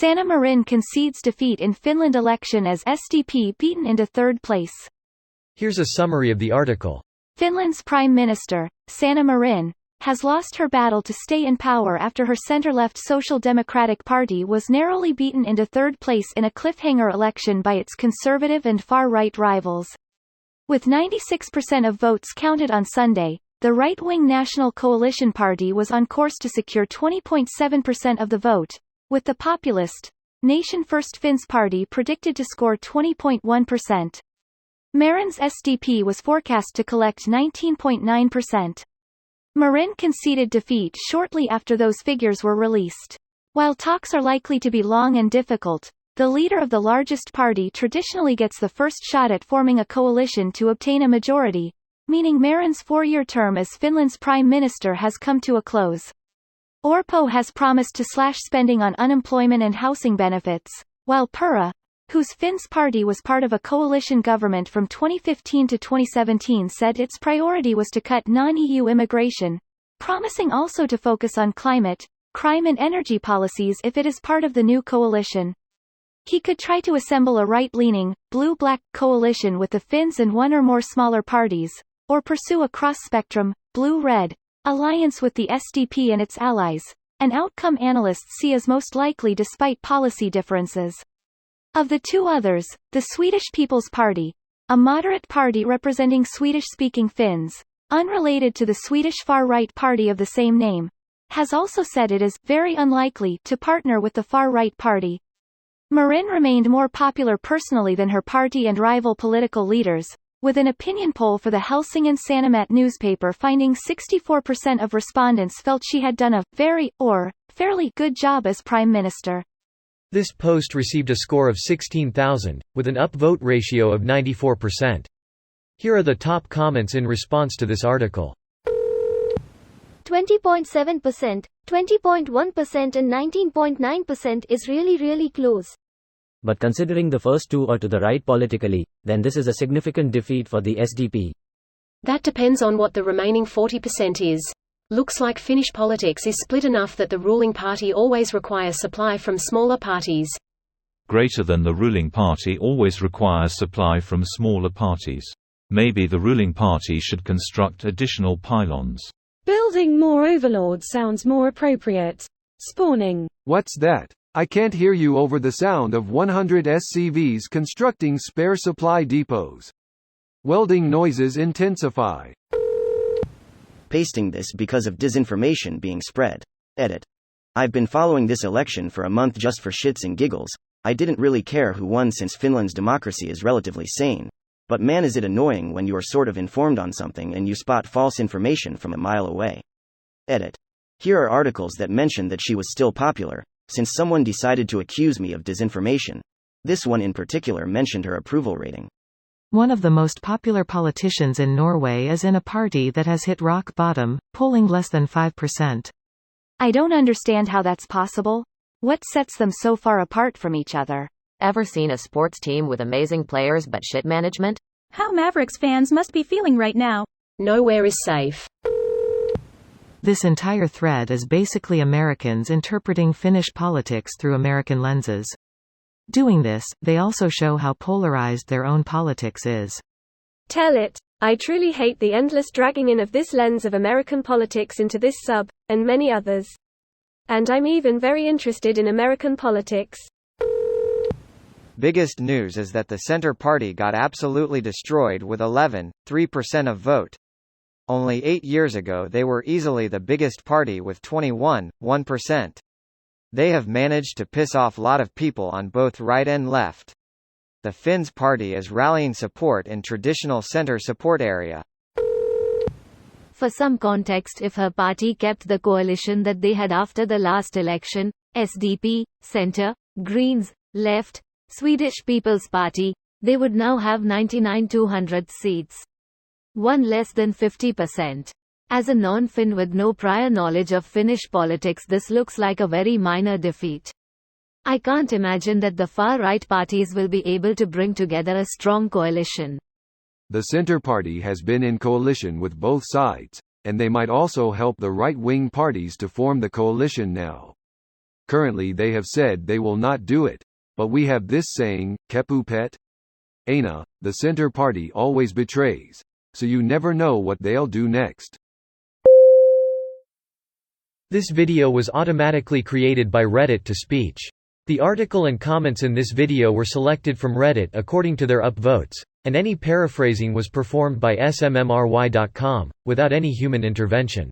Sanna Marin concedes defeat in Finland election as SDP beaten into third place. Here's a summary of the article. Finland's Prime Minister, Sanna Marin, has lost her battle to stay in power after her centre-left Social Democratic Party was narrowly beaten into third place in a cliffhanger election by its conservative and far-right rivals. With 96% of votes counted on Sunday, the right-wing National Coalition Party was on course to secure 20.7% of the vote, with the populist, Nation First Finns Party predicted to score 20.1%. Marin's SDP was forecast to collect 19.9%. Marin conceded defeat shortly after those figures were released. While talks are likely to be long and difficult, the leader of the largest party traditionally gets the first shot at forming a coalition to obtain a majority, meaning Marin's four-year term as Finland's prime minister has come to a close. Orpo has promised to slash spending on unemployment and housing benefits, while Purra, whose Finns party was part of a coalition government from 2015 to 2017, said its priority was to cut non-EU immigration, promising also to focus on climate, crime and energy policies if it is part of the new coalition. He could try to assemble a right-leaning, blue-black coalition with the Finns and one or more smaller parties, or pursue a cross-spectrum, blue-red, alliance with the SDP and its allies, an outcome analysts see as most likely despite policy differences. Of the two others, the Swedish People's Party, a moderate party representing Swedish-speaking Finns, unrelated to the Swedish far-right party of the same name, has also said it is very unlikely to partner with the far-right party. Marin remained more popular personally than her party and rival political leaders, with an opinion poll for the Helsingin Sanomat newspaper finding 64% of respondents felt she had done a very, or fairly good job as prime minister. This post received a score of 16,000, with an upvote ratio of 94%. Here are the top comments in response to this article. 20.7%, 20.1% and 19.9% is really close. But considering the first two are to the right politically, then this is a significant defeat for the SDP. That depends on what the remaining 40% is. Looks like Finnish politics is split enough that the ruling party always requires supply from smaller parties. Greater than the ruling party always requires supply from smaller parties. Maybe the ruling party should construct additional pylons. Building more overlords sounds more appropriate. Spawning. What's that? I can't hear you over the sound of 100 SCVs constructing spare supply depots. Welding noises intensify. Pasting this because of disinformation being spread. Edit. I've been following this election for a month just for shits and giggles. I didn't really care who won since Finland's democracy is relatively sane. But man, is it annoying when you are sort of informed on something and you spot false information from a mile away. Edit. Here are articles that mention that she was still popular, since someone decided to accuse me of disinformation. This one in particular mentioned her approval rating. One of the most popular politicians in Norway is in a party that has hit rock bottom, polling less than 5%. I don't understand how that's possible. What sets them so far apart from each other? Ever seen a sports team with amazing players but shit management? How Mavericks fans must be feeling right now. Nowhere is safe. This entire thread is basically Americans interpreting Finnish politics through American lenses. Doing this, they also show how polarized their own politics is. Tell it. I truly hate the endless dragging in of this lens of American politics into this sub, and many others. And I'm even very interested in American politics. Biggest news is that the Center Party got absolutely destroyed with 11.3% of vote. Only 8 years ago they were easily the biggest party with 21.1%. They have managed to piss off a lot of people on both right and left. The Finns party is rallying support in traditional center support area. For some context, if her party kept the coalition that they had after the last election, SDP, Centre, Greens, Left, Swedish People's Party, they would now have 99-200 seats. One less than 50%. As a non-Finn with no prior knowledge of Finnish politics, this looks like a very minor defeat. I can't imagine that the far-right parties will be able to bring together a strong coalition. The Center Party has been in coalition with both sides, and they might also help the right-wing parties to form the coalition now. Currently they have said they will not do it. But we have this saying, Kepu pet? Aina, the center party always betrays. So you never know what they'll do next. This video was automatically created by Reddit to speech. The article and comments in this video were selected from Reddit according to their upvotes, and any paraphrasing was performed by smmry.com, without any human intervention.